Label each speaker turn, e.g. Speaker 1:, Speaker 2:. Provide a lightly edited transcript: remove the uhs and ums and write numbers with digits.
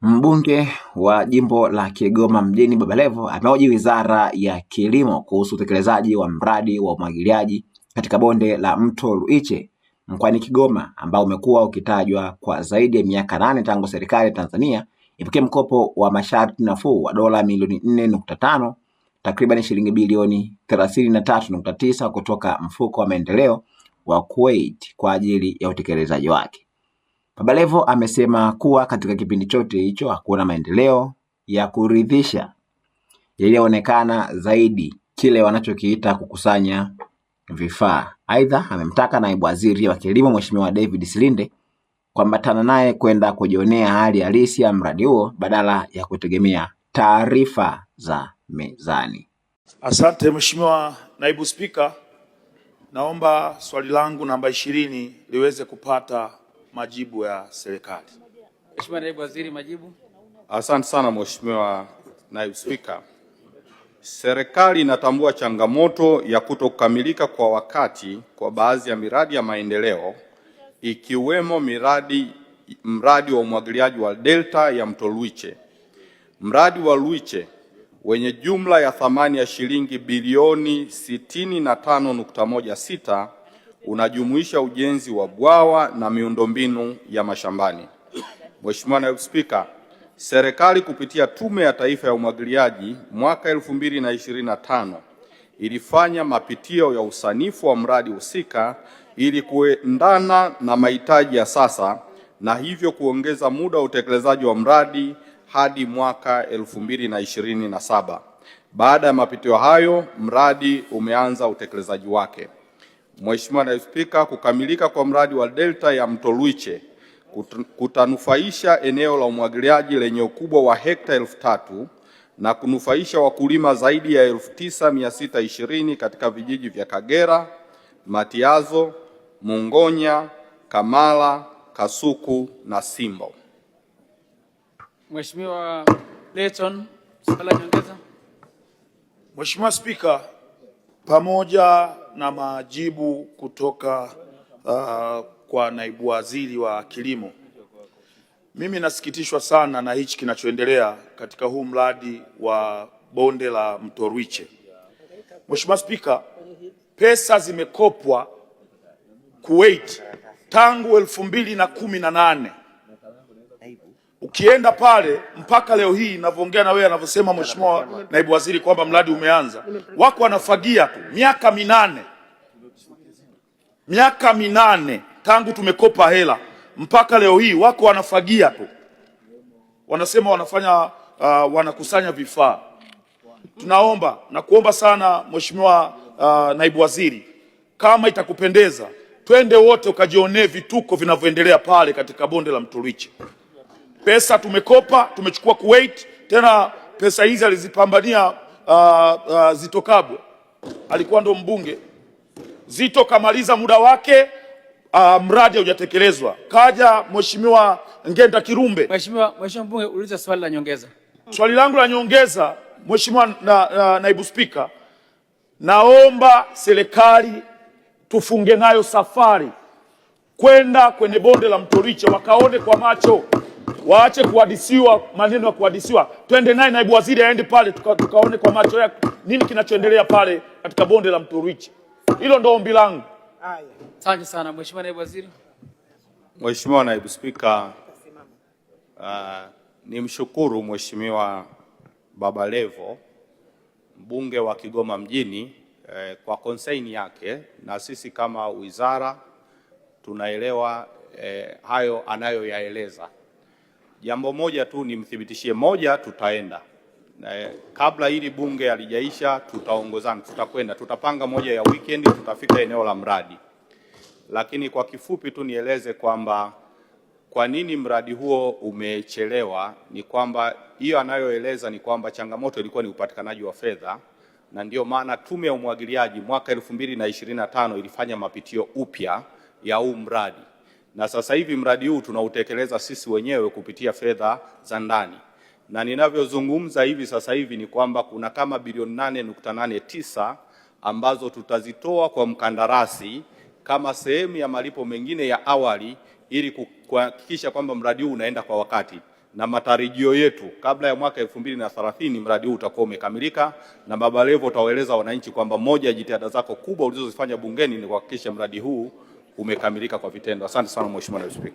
Speaker 1: Mbunge wa jimbo la Kigoma mjini Baba Levo amehoji Wizara ya Kilimo kuhusu utekelezaji wa mradi wa umwagiliaji katika bonde la mto Ruiche mkoani Kigoma ambao umekuwa ukitajwa kwa zaidi ya miaka 8 tangu serikali ya Tanzania ipokee mkopo wa masharti nafuu wa dola milioni 4.5 takriban shilingi bilioni 33.9 kutoka mfuko wa maendeleo wa Kuwait kwa ajili ya utekelezaji wake. Baba Levo amesema kuwa katika kipindi chote hicho hakuna maendeleo ya kuridhisha yaliyoonekana, zaidi kile wanachokiita kukusanya vifaa. Aidha, amemtaka naibu waziri wa kilimo Mheshimiwa David Silinde kuambatana naye kwenda kujionea hali halisi ya mradi huo badala ya kutegemea taarifa za mezani.
Speaker 2: Asante Mheshimiwa Naibu Spika, naomba swali langu namba 20 liweze kupata majibu ya serikali.
Speaker 3: Mheshimiwa Naibu Waziri, majibu.
Speaker 4: Asante sana Mheshimiwa Naibu Spika. Serikali inatambua changamoto ya kutokamilika kwa wakati kwa baadhi ya miradi ya maendeleo ikiwemo mradi wa umwagiliaji wa delta ya mto Ruiche. Mradi wa Ruiche wenye jumla ya thamani ya shilingi bilioni 65.16 unajumuisha ujenzi wa bwawa na miundombinu ya mashambani. Mheshimiwa Naibu Spika, serikali kupitia Tume ya Taifa ya Umwagiliaji mwaka 2025 ilifanya mapitio ya usanifu wa mradi husika ili kuendana na mahitaji ya sasa na hivyo kuongeza muda wa utekelezaji wa mradi hadi mwaka 2027. Baada ya mapitio hayo, mradi umeanza utekelezaji wake. Mheshimiwa Naibu Spika, kukamilika kwa mradi wa delta ya mto Ruiche kutanufaisha eneo la umwagiliaji lenye ukubwa wa hekta 3,000 na kunufaisha wakulima zaidi ya 9,620 katika vijiji vya Kagera, Matiazo, Mungonya, Kamala, Kasuku na Simbo.
Speaker 3: Mheshimiwa Letton, swali la nyongeza.
Speaker 2: Mheshimiwa Spika, pamoja na majibu kutoka kwa naibu waziri wa kilimo, mimi nasikitishwa sana na hichi kinachoendelea katika huu mradi wa bonde la mto Ruiche. Mheshimiwa Spika, pesa zimekopwa Kuwait tangu 2018. Ukienda pale mpaka leo hii ninavyoongea na wewe, anavyosema Mheshimiwa naibu waziri kwamba mradi umeanza, wako wanafagia tu miaka minane tangu tumekopa hela mpaka leo hii wako wanafagia tu, wanasema wanafanya wanakusanya vifaa. Tunaomba na kuomba sana Mheshimiwa naibu waziri, kama itakupendeza, twende wote ukajionee vituko vinavyoendelea pale katika bonde la mto Ruiche. Pesa tumekopa, tumechukua Kuwait, tena pesa hizi alizipambania Zitto Kabwe, alikuwa ndo mbunge. Zitto kamaliza muda wake, mradi haujatekelezwa. Kaja Mheshimiwa Ngenda Kirumbe.
Speaker 3: Mheshimiwa mbunge, uliza swali la nyongeza.
Speaker 2: Swali langu la nyongeza, Mheshimiwa naibu Spika, naomba serikali tufunge nayo safari kwenda kwenye bonde la mto Ruiche wakaone kwa macho, waache kuhadisiwa maneno ya kuhadisiwa. Twende naye naibu waziri aende pale tukaone kwa macho yake nini kinachoendelea pale katika bonde la mto Ruiche. Hilo ndo ombi langu.
Speaker 3: Asante sana Mheshimiwa naibu waziri.
Speaker 4: Mheshimiwa Naibu Spika, nimshukuru Mheshimiwa Baba Levo mbunge wa Kigoma mjini kwa konsaini yake, na sisi kama wizara tunaelewa hayo anayoyaeleza. Jambo moja tu nimthibitishie, moja, tutaenda kabla hili bunge halijaisha, tutaongozana, tutakwenda, tutapanga moja ya weekend, tutafika eneo la mradi. Lakini kwa kifupi tu nieleze kwamba kwa nini mradi huo umechelewa, ni kwamba hiyo anayoeleza ni kwamba changamoto ilikuwa ni upatikanaji wa fedha, na ndio maana Tume ya Umwagiliaji mwaka 2025 ilifanya mapitio upya ya huu mradi, na sasa hivi mradi huu tunautekeleza sisi wenyewe kupitia fedha za ndani. Na ninavyozungumza hivi sasa hivi ni kwamba kuna kama bilioni 8.89 ambazo tutazitoa kwa mkandarasi kama sehemu ya malipo mengine ya awali ili kuhakikisha kwamba mradi huu unaenda kwa wakati. na matarajio yetu kabla ya mwaka 2030 mradi huu utakuwa umekamilika, na Baba Levo utawaeleza wananchi kwamba moja ya jitihada zako kubwa ulizozifanya bungeni ni kuhakikisha mradi huu umekamilika kwa vitendo. Asante sana Mheshimiwa Naibu Spika.